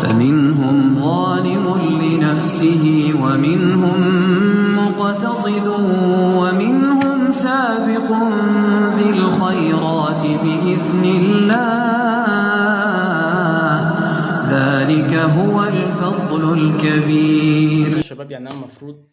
فمنهم ظالم لنفسه ومنهم مقتصد ومنهم سابق بالخيرات بإذن الله، ذلك هو الفضل الكبير. شباب يعني انا المفروض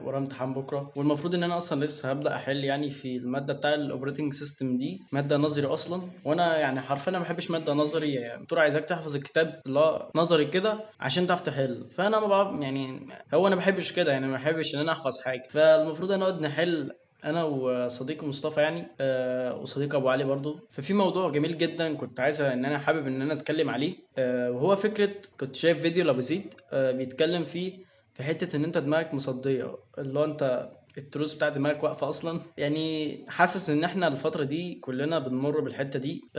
ورا امتحان بكره، والمفروض ان انا اصلا لسه هبدا احل يعني في الماده بتاع الاوبريتنج سيستم دي، ماده نظري اصلا. وانا يعني حرفيا ما بحبش ماده نظري، يعني الدكتور عايزاك تحفظ الكتاب لا نظري كده عشان تعرف تحل. فانا ما بعرف يعني، هو انا ما بحبش كده، يعني ما بحبش ان انا احفظ حاجه. فالمفروض ان نقعد نحل انا وصديقي مصطفى يعني وصديقي ابو علي برضو. ففي موضوع جميل جدا كنت عايز ان انا حابب ان انا اتكلم عليه، وهو فكره. كنت شايف فيديو لابو زيد بيتكلم فيه في حته ان انت دماغك مصديه، اللي هو انت التروس بتاع دماغك واقفه اصلا. يعني حاسس ان احنا الفتره دي كلنا بنمر بالحته دي،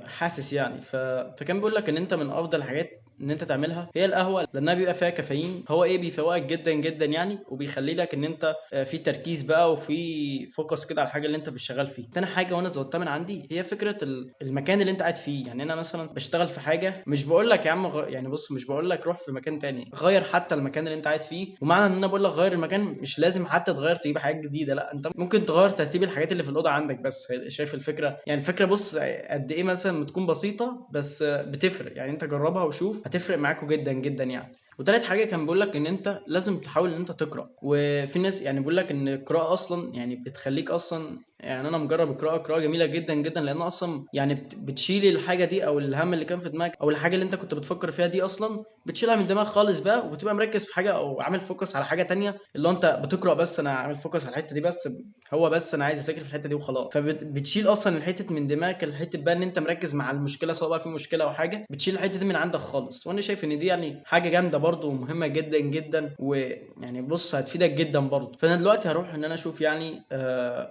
حاسس يعني. فكان بيقول لك ان انت من افضل الحاجات ان انت تعملها هي القهوه، لانها بيبقى فيها كافيين. هو ايه، بيفوقك جدا جدا يعني، وبيخلي لك ان انت في تركيز بقى وفي فوكس كده على الحاجه اللي انت بتشتغل فيه. تاني حاجه وانا زودتها من عندي هي فكره المكان اللي انت قاعد فيه. يعني انا مثلا بشتغل في حاجه، مش بقول لك يا عم يعني بص، مش بقول لك روح في مكان تاني، غير حتى المكان اللي انت قاعد فيه. ومعنى ان انا بقول لك غير المكان، مش لازم حتى تغير تجيب حاجات جديده، لا انت ممكن تغير ترتيب الحاجات اللي في الاوضه عندك بس. شايف الفكره؟ يعني الفكره بص قد ايه مثلا بتكون بسيطه بس بتفرق. يعني انت جربها وشوف، هتفرق معاكوا جدا جدا يعني. وتالت حاجه كان بيقول لك ان انت لازم تحاول ان انت تقرا. وفي ناس يعني بيقول لك ان القراءه اصلا يعني بتخليك اصلا، يعني انا مجرب القراءه، قراءه جميله جدا جدا، لان اصلا يعني بتشيل الحاجه دي او الهم اللي كان في دماغك او الحاجه اللي انت كنت بتفكر فيها دي، اصلا بتشيلها من دماغك خالص بقى، وبتبقى مركز في حاجه او عامل فوكس على حاجه تانية. اللي هو انت بتقرا بس، انا عامل فوكس على الحته دي بس، هو بس انا عايز اذاكر في الحته دي وخلاص. فبتشيل اصلا الحته من دماغك، الحته بقى ان انت مركز مع المشكله، سواء بقى في مشكله او حاجه، بتشيل الحته دي من عندك خالص. وانا شايف ان دي يعني حاجه جامده برضو ومهمه جدا جدا، ويعني بص هتفيدك جدا برضو. فانا دلوقتي هروح ان انا اشوف يعني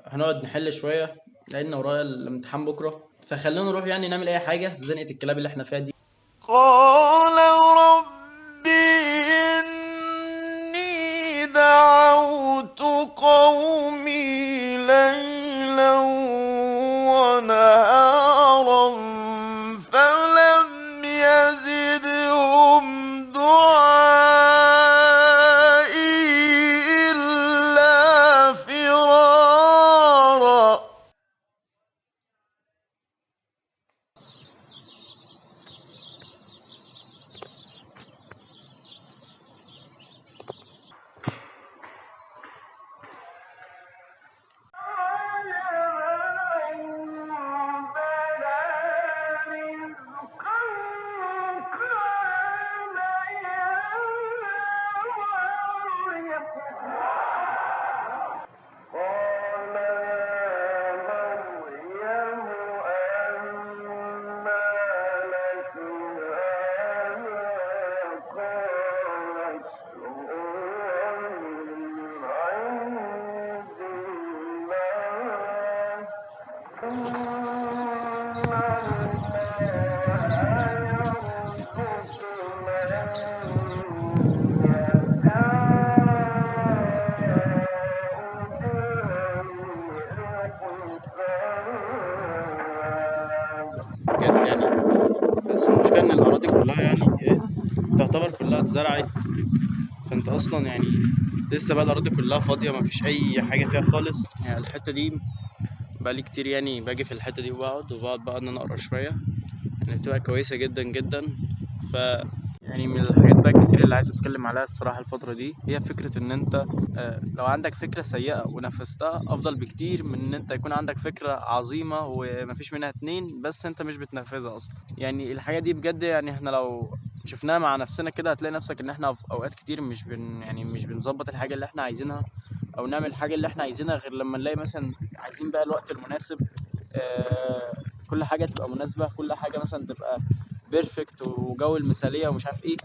هنقعد نحل شويه لان ورايا الامتحان بكره. فخلونا نروح يعني نعمل اي حاجه في زنقه الكلاب اللي احنا فيها دي. قال رب إني دعوت قومي ليلا ونهارا فلم يزدهم دعائي إلا فرارا. بجد يعني. بس المشكله ان الاراضي كلها يعني تعتبر كلها اتزرعت. فانت اصلا يعني لسه بقى الاراضي كلها فاضيه، مفيش اي حاجه فيها خالص. يعني الحته دي بقالي كتير يعني باجي في الحته دي وبقعد بقى ان انا اقرا شويه، يعني بتبقى كويسه جدا جدا. ف يعني من الحاجات بقى الكتير اللي عايز اتكلم عليها الصراحه الفتره دي هي فكره ان انت لو عندك فكره سيئه ونفذتها افضل بكتير من ان انت يكون عندك فكره عظيمه ومفيش منها اتنين بس انت مش بتنفذها اصلا. يعني الحاجه دي بجد يعني احنا لو شفناها مع نفسنا كده هتلاقي نفسك ان احنا في اوقات كتير مش بنظبط الحاجه اللي احنا عايزينها او نعمل الحاجه اللي احنا عايزينها غير لما نلاقي مثلا عايزين بقى الوقت المناسب. آه، كل حاجه تبقى مناسبه، كل حاجه مثلا تبقى بيرفكت وجو المثاليه ومش عارف ايه.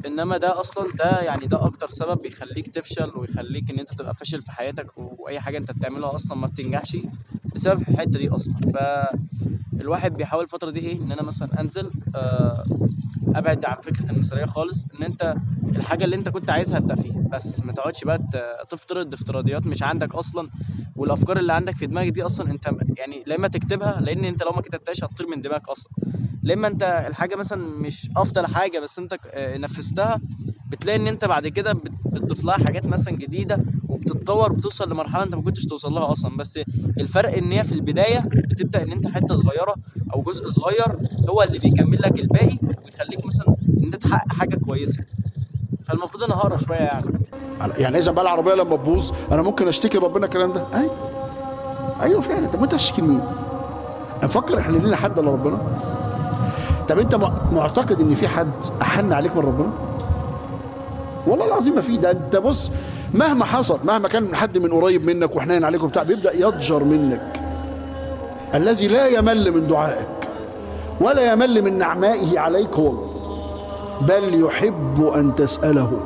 انما ده اصلا ده يعني ده اكتر سبب بيخليك تفشل ويخليك ان انت تبقى فاشل في حياتك، واي حاجه انت بتعملها اصلا ما بتنجحش بسبب الحته دي اصلا. فالواحد بيحاول الفتره دي ايه، ان انا مثلا انزل ابعد عن فكره المثاليه خالص، ان انت الحاجه اللي انت كنت عايزها ابدا فيها. بس ما تقعدش بقى تفترض افتراضيات مش عندك اصلا، والافكار اللي عندك في دماغك دي اصلا انت يعني لا اما تكتبها، لان انت لو ما كتبتهاش هتطير من دماغك اصلا. لما انت الحاجه مثلا مش افضل حاجه بس انت نفذتها، بتلاقي ان انت بعد كده بتضيف لها حاجات مثلا جديده، وبتتطور وبتوصل لمرحله انت ما كنتش توصل لها اصلا. بس الفرق ان هي في البدايه بتبدا ان انت حته صغيره او جزء صغير هو اللي بيكمل لك الباقي، ويخليك مثلا ان انت تحقق حاجه كويسه. فالمفروض انا هقرا شويه يعني. يعني اذا بقى العربيه لما تبوظ انا ممكن اشتكي ربنا الكلام ده؟ ايوه فعلا. طب انت هتشتكي لمين؟ نفكر احنا لينا حد الا ربنا؟ طب انت معتقد ان في حد احن عليك من ربنا؟ والله العظيم ما في. ده انت بص، مهما حصل، مهما كان حد من قريب منك وحنين عليك وبتاع، بيبدا يضجر منك. الذي لا يمل من دعائك ولا يمل من نعمائه عليك هو الله، بل يحب ان تساله.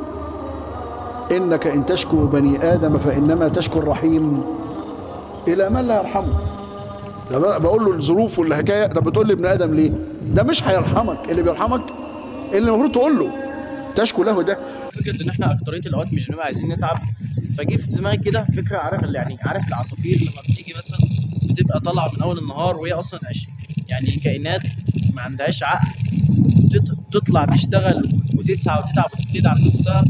انك ان تشكو بني ادم فانما تشكو الرحيم الى من لا يرحمه. بقول له الظروف والحكايه، طب بتقول لي ابن ادم ليه؟ ده مش هيرحمك. اللي بيرحمك اللي المفروض تقول له تشكو له. ده فكره ان احنا اكتريه الاوقات مش بنبقى عايزين نتعب، فجه في دماغي كده فكره، عارف يعني عارف العصافير لما بتيجي مثلا بتبقى طالعه من اول النهار وهي اصلا يعني كائنات ما عندهاش عقل، تطلع تشتغل وتسعى وتتعب وتجتهد على نفسها،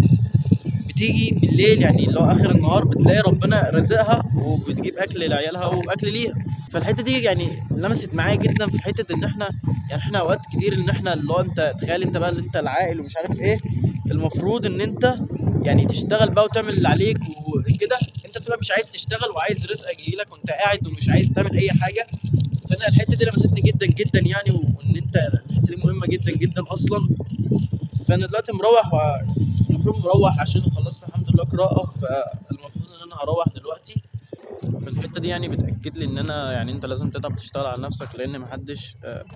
بتيجي بالليل يعني اللي هو اخر النهار بتلاقي ربنا رزقها وبتجيب اكل لعيالها واكل ليها. فالحته دي يعني لمست معايا جدا في حته ان احنا يعني احنا اوقات كتير ان احنا اللي هو انت تخيل انت بقى اللي انت العاقل ومش عارف ايه، المفروض ان انت يعني تشتغل بقى وتعمل اللي عليك وكده، انت بتبقى مش عايز تشتغل وعايز رزقك يجيلك وانت قاعد ومش عايز تعمل اي حاجه. فانا الحته دي لمستني جدا جدا يعني، وان انت الحته دي مهمه جدا جدا اصلا. فانا دلوقتي المفروض مروح عشان خلصت الحمد لله قراءه، فالمفروض ان انا هروح دلوقتي. في الحته دي يعني بتاكد لي ان انا يعني انت لازم تتعب تشتغل على نفسك، لان محدش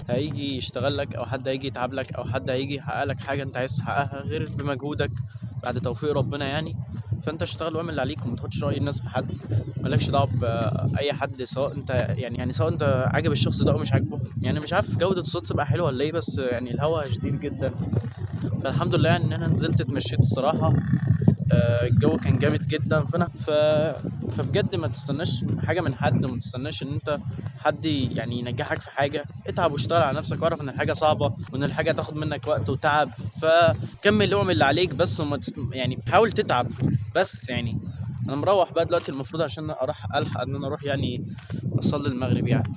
هيجي يشتغل لك او حد هيجي يتعب لك او حد هيجي يحقق لك حاجه انت عايز تحققها غير بمجهودك بعد توفيق ربنا يعني. فانت اشتغل واعمل اللي عليك وما تاخدش راي الناس في حد، مالكش دعوه باي حد، سواء انت يعني سواء انت عاجب الشخص ده او مش عاجبه. يعني مش عارف جوده الصوت تبقى حلوه ولا ايه، بس يعني الهوا شديد جدا. فالحمد لله يعني ان انا نزلت اتمشيت الصراحه. الجو كان جامد جدا. فبجد ما تستناش حاجه من حد، وما تستناش ان انت حد يعني ينجحك في حاجه. اتعب واشتغل على نفسك، واعرف ان الحاجه صعبه وان الحاجه هتاخد منك وقت وتعب، فكمل اعمل اللي عليك بس، يعني حاول تتعب بس يعني. انا مروح بقى دلوقتي المفروض عشان اروح الحق ان انا اروح يعني اصلي المغرب يعني.